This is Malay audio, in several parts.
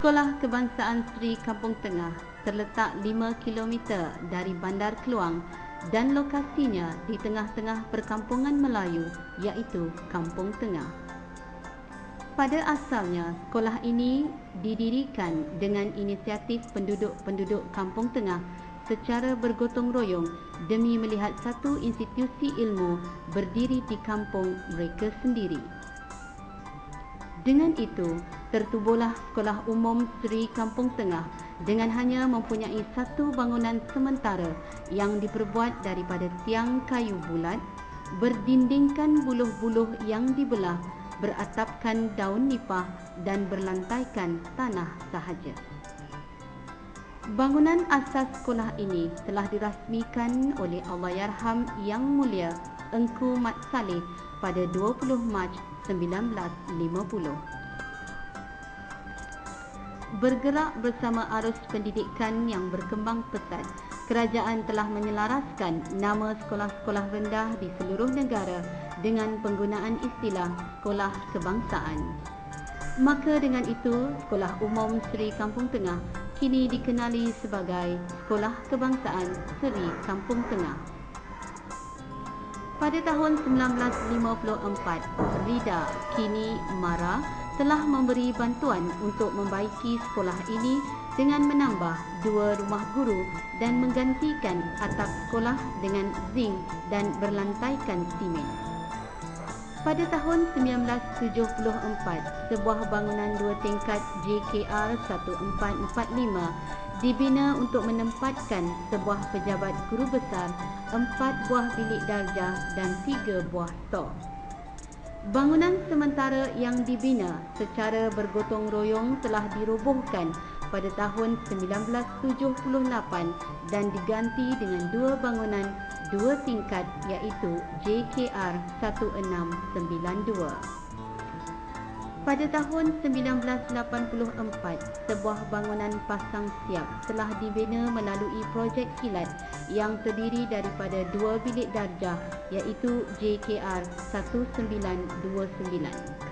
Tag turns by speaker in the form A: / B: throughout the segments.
A: Sekolah Kebangsaan Sri Kampung Tengah terletak 5 km dari Bandar Keluang dan lokasinya di tengah-tengah perkampungan Melayu iaitu Kampung Tengah. Pada asalnya, sekolah ini didirikan dengan inisiatif penduduk-penduduk Kampung Tengah secara bergotong royong demi melihat satu institusi ilmu berdiri di kampung mereka sendiri. Dengan itu, tertubuhlah Sekolah Umum Sri Kampung Tengah dengan hanya mempunyai satu bangunan sementara yang diperbuat daripada tiang kayu bulat, berdindingkan buluh-buluh yang dibelah, beratapkan daun nipah dan berlantaikan tanah sahaja. Bangunan asas sekolah ini telah dirasmikan oleh Allahyarham Yang Mulia Engku Mat Saleh pada 20 Mac 1950. Bergerak bersama arus pendidikan yang berkembang pesat, kerajaan telah menyelaraskan nama sekolah-sekolah rendah di seluruh negara dengan penggunaan istilah sekolah kebangsaan. Maka dengan itu, Sekolah Umum Sri Kampung Tengah kini dikenali sebagai Sekolah Kebangsaan Sri Kampung Tengah. Pada tahun 1954, Rida kini Mara telah memberi bantuan untuk membaiki sekolah ini dengan menambah 2 rumah guru dan menggantikan atap sekolah dengan zinc dan berlantaikan simen. Pada tahun 1974, sebuah bangunan 2 tingkat JKR 1445 dibina untuk menempatkan sebuah pejabat guru besar, 4 buah bilik darjah dan 3 buah stor. Bangunan sementara yang dibina secara bergotong royong telah dirobohkan pada tahun 1978 dan diganti dengan 2 bangunan 2 tingkat iaitu JKR 1692. Pada tahun 1984, sebuah bangunan pasang siap telah dibina melalui projek kilat yang terdiri daripada 2 bilik darjah iaitu JKR 1929.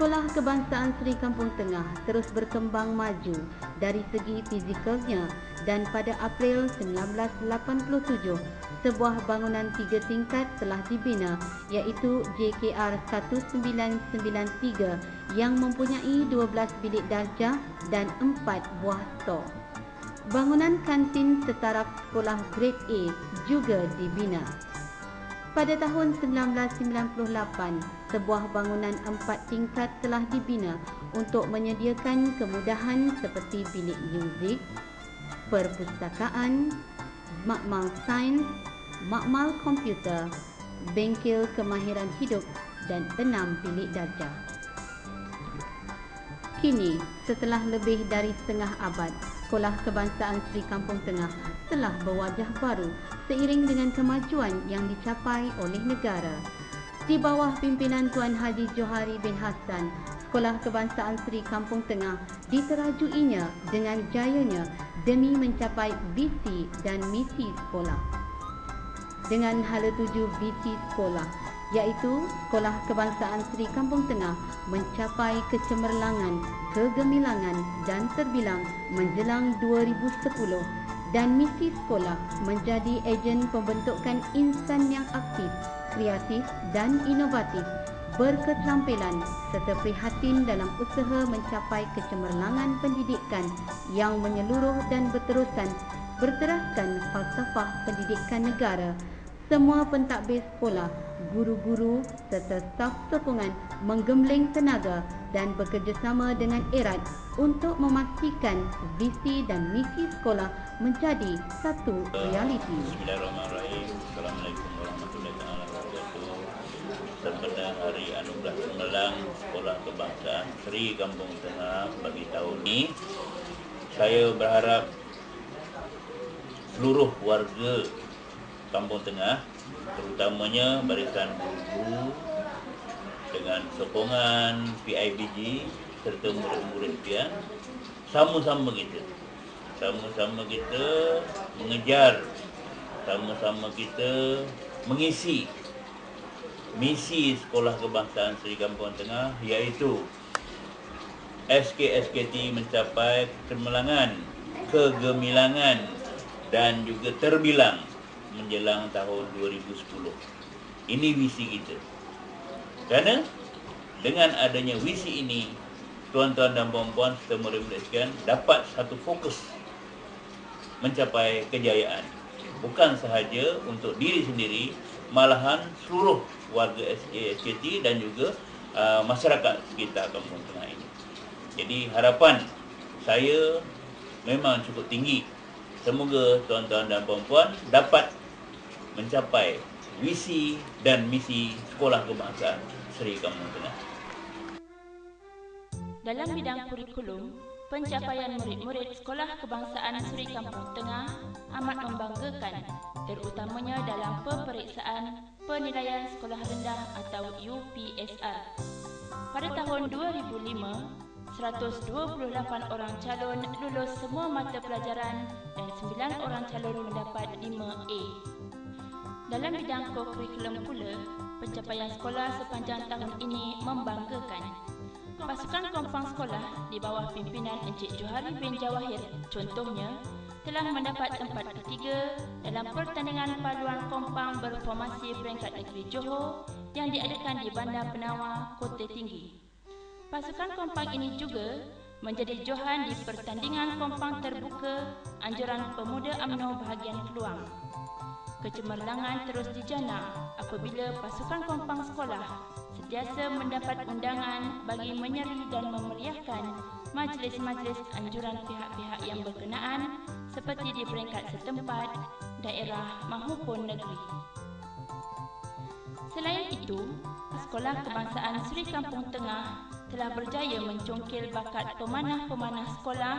A: Sekolah Kebangsaan Sri Kampung Tengah terus berkembang maju dari segi fizikalnya dan pada April 1987, sebuah bangunan 3 tingkat telah dibina iaitu JKR 1993 yang mempunyai 12 bilik darjah dan 4 buah stor. Bangunan kantin setaraf sekolah Grade A juga dibina. Pada tahun 1998, sebuah bangunan 4 tingkat telah dibina untuk menyediakan kemudahan seperti bilik muzik, perpustakaan, makmal sains, makmal komputer, bengkel kemahiran hidup dan 6 bilik darjah. Kini, setelah lebih dari setengah abad, Sekolah Kebangsaan Sri Kampung Tengah telah berwajah baru seiring dengan kemajuan yang dicapai oleh negara. Di bawah pimpinan Tuan Haji Johari bin Hassan, Sekolah Kebangsaan Sri Kampung Tengah diterajuinya dengan jayanya demi mencapai visi dan misi sekolah. Dengan hala tuju visi sekolah, iaitu Sekolah Kebangsaan Sri Kampung Tengah mencapai kecemerlangan, kegemilangan dan terbilang menjelang 2010 dan misi sekolah menjadi ejen pembentukan insan yang aktif, kreatif dan inovatif, berketerampilan serta prihatin dalam usaha mencapai kecemerlangan pendidikan yang menyeluruh dan berterusan berteraskan falsafah pendidikan negara. Semua pentadbir sekolah, guru-guru serta staf sokongan menggembleng tenaga dan bekerjasama dengan erat untuk memastikan visi dan misi sekolah menjadi satu realiti.
B: Bismillahirrahmanirrahim. Assalamualaikum warahmatullahi wabarakatuh. Sempena Hari Anugerah Cemerlang Sekolah Kebangsaan Sri Kampung Tengah bagi tahun ini, saya berharap seluruh warga Kampung Tengah, terutamanya barisan guru dengan sokongan PIBG serta murid-murid pian, sama-sama kita mengejar, sama-sama kita mengisi misi Sekolah Kebangsaan Sri Kampung Tengah, iaitu SK-SKT mencapai kegemilangan dan juga terbilang menjelang tahun 2010. Ini visi kita. Kerana dengan adanya visi ini, tuan-tuan dan puan-puan serta murid-murid sekalian dapat satu fokus mencapai kejayaan. Bukan sahaja untuk diri sendiri, malahan seluruh warga SKT dan juga masyarakat sekitar Kampung Tengah ini. Jadi harapan saya memang cukup tinggi. Semoga tuan-tuan dan puan-puan dapat mencapai visi dan misi Sekolah Kebangsaan Seri Kampung Tengah.
C: Dalam bidang kurikulum, pencapaian murid-murid Sekolah Kebangsaan Seri Kampung Tengah amat membanggakan, terutamanya dalam peperiksaan penilaian sekolah rendah atau UPSR. Pada tahun 2005, 128 orang calon lulus semua mata pelajaran dan 9 orang calon mendapat 5A. Dalam bidang kokurikulum pula, pencapaian sekolah sepanjang tahun ini membanggakan. Pasukan kompang sekolah di bawah pimpinan Encik Johari bin Jawahir contohnya telah mendapat tempat ketiga dalam pertandingan paduan kompang berformasi peringkat negeri Johor yang diadakan di Bandar Penawar, Kota Tinggi. Pasukan kompang ini juga menjadi johan di pertandingan kompang terbuka anjuran pemuda UMNO bahagian Keluang. Kecemerlangan terus dijana apabila pasukan kompang sekolah sentiasa mendapat undangan bagi menyeri dan memeriahkan majlis-majlis anjuran pihak-pihak yang berkenaan seperti di peringkat setempat, daerah maupun negeri. Selain itu, Sekolah Kebangsaan Seri Kampung Tengah telah berjaya mencongkil bakat pemanah-pemanah sekolah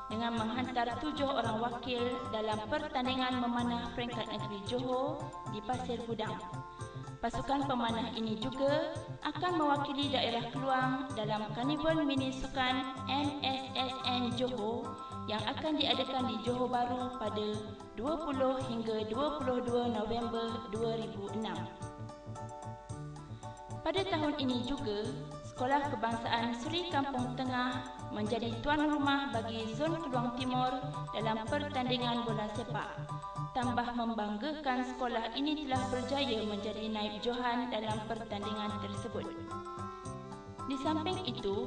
C: dengan menghantar 7 orang wakil dalam pertandingan memanah peringkat negeri Johor di Pasir Gudang. Pasukan pemanah ini juga akan mewakili daerah Keluang dalam Karnival Mini Sukan NSSN Johor yang akan diadakan di Johor Bahru pada 20 hingga 22 November 2006. Pada tahun ini juga, Sekolah Kebangsaan Seri Kampung Tengah menjadi tuan rumah bagi Zon Keluang Timur dalam pertandingan bola sepak. Tambah membanggakan sekolah ini telah berjaya menjadi naib johan dalam pertandingan tersebut. Di samping itu,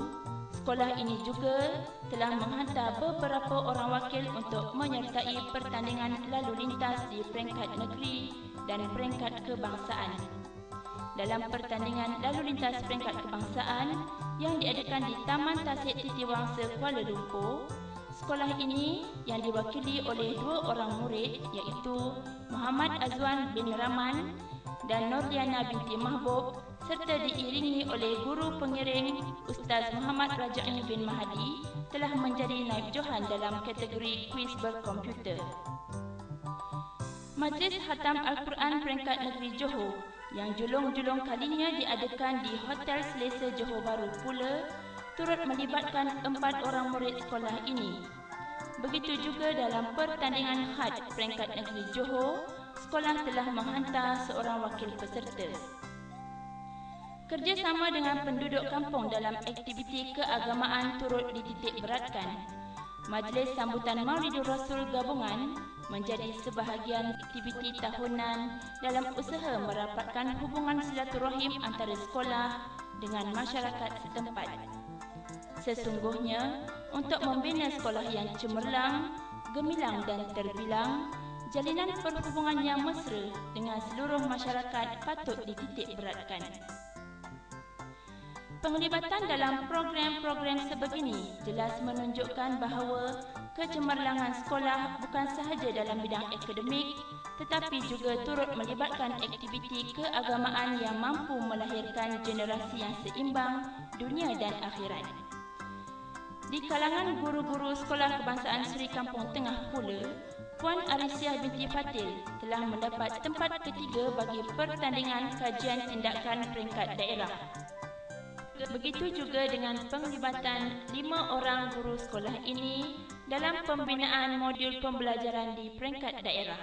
C: sekolah ini juga telah menghantar beberapa orang wakil untuk menyertai pertandingan lalu lintas di peringkat negeri dan peringkat kebangsaan. Dalam pertandingan lalu lintas peringkat kebangsaan yang diadakan di Taman Tasik Titiwangsa, Kuala Lumpur, sekolah ini yang diwakili oleh 2 orang murid iaitu Muhammad Azwan bin Rahman dan Nurliana binti Mahbub serta diiringi oleh guru pengiring Ustaz Muhammad Raja'i bin Mahdi telah menjadi naib johan dalam kategori kuis berkomputer. Majlis Khatam Al-Quran peringkat negeri Johor yang julung-julung kalinya diadakan di Hotel Selesa Johor Bahru pula turut melibatkan 4 orang murid sekolah ini. Begitu juga dalam pertandingan khat peringkat negeri Johor, sekolah telah menghantar seorang wakil peserta. Kerjasama dengan penduduk kampung dalam aktiviti keagamaan turut dititik beratkan. Majlis Sambutan Maulidur Rasul Gabungan menjadi sebahagian aktiviti tahunan dalam usaha merapatkan hubungan silaturahim antara sekolah dengan masyarakat setempat. Sesungguhnya, untuk membina sekolah yang cemerlang, gemilang dan terbilang, jalinan perhubungan yang mesra dengan seluruh masyarakat patut dititik beratkan. Penglibatan dalam program-program sebegini jelas menunjukkan bahawa kecemerlangan sekolah bukan sahaja dalam bidang akademik tetapi juga turut melibatkan aktiviti keagamaan yang mampu melahirkan generasi yang seimbang dunia dan akhirat. Di kalangan guru-guru Sekolah Kebangsaan Seri Kampung Tengah pula, Puan Arisiah binti Fatil telah mendapat tempat ketiga bagi pertandingan kajian tindakan peringkat daerah. Begitu juga dengan penglibatan 5 orang guru sekolah ini dalam pembinaan modul pembelajaran di peringkat daerah.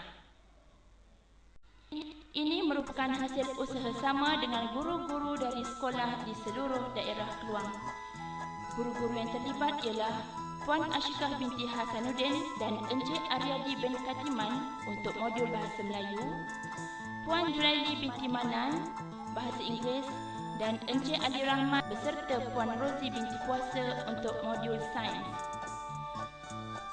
C: Ini merupakan hasil usaha sama dengan guru-guru dari sekolah di seluruh daerah Keluang. Guru-guru yang terlibat ialah Puan Ashikah binti Hasanuddin dan Encik Aryadi bin Katiman untuk modul Bahasa Melayu, Puan Julaili binti Manan Bahasa Inggeris dan Encik Ali Rahmat beserta Puan Rozi binti Puasa untuk modul Sains.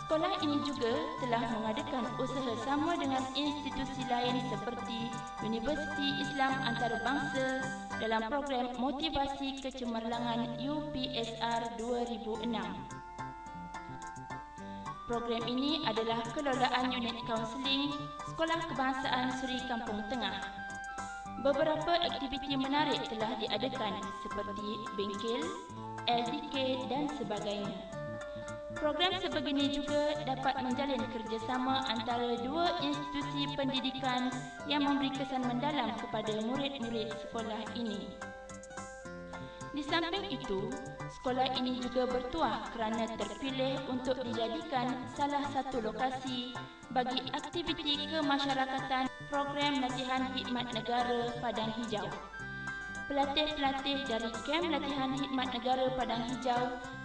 C: Sekolah ini juga telah mengadakan usaha sama dengan institusi lain seperti Universiti Islam Antarabangsa dalam program Motivasi Kecemerlangan UPSR 2006. Program ini adalah kelolaan unit kaunseling Sekolah Kebangsaan Seri Kampung Tengah. Beberapa aktiviti menarik telah diadakan seperti bengkel, LDK dan sebagainya. Program sebegini juga dapat menjalin kerjasama antara dua institusi pendidikan yang memberi kesan mendalam kepada murid-murid sekolah ini. Di samping itu, sekolah ini juga bertuah kerana terpilih untuk dijadikan salah satu lokasi bagi aktiviti kemasyarakatan program latihan khidmat negara Padang Hijau. Pelatih-pelatih dari kem latihan khidmat negara Padang Hijau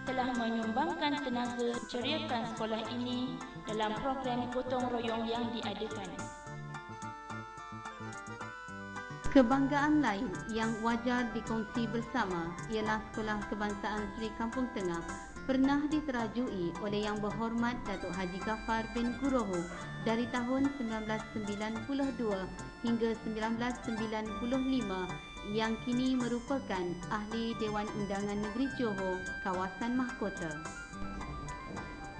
C: telah menyumbangkan tenaga menceriakan sekolah ini dalam program gotong royong yang diadakan.
A: Kebanggaan lain yang wajar dikongsi bersama ialah Sekolah Kebangsaan Seri Kampung Tengah pernah diterajui oleh Yang Berhormat Datuk Haji Ghaffar bin Kuroho dari tahun 1992 hingga 1995 yang kini merupakan Ahli Dewan Undangan Negeri Johor Kawasan Mahkota.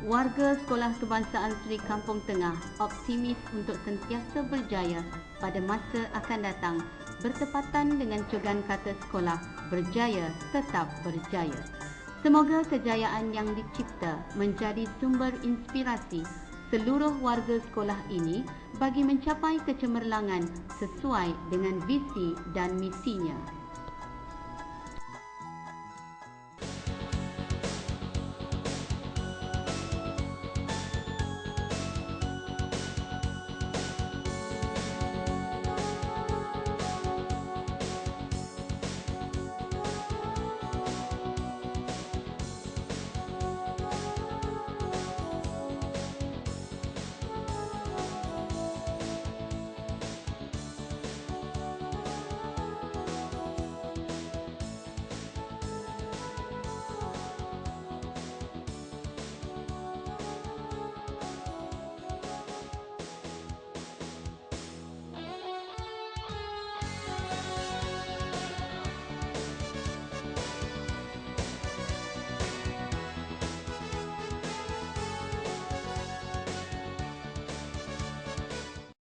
A: Warga Sekolah Kebangsaan Seri Kampung Tengah optimis untuk sentiasa berjaya pada masa akan datang bertepatan dengan cogan kata sekolah berjaya tetap berjaya. Semoga kejayaan yang dicipta menjadi sumber inspirasi seluruh warga sekolah ini bagi mencapai kecemerlangan sesuai dengan visi dan misinya.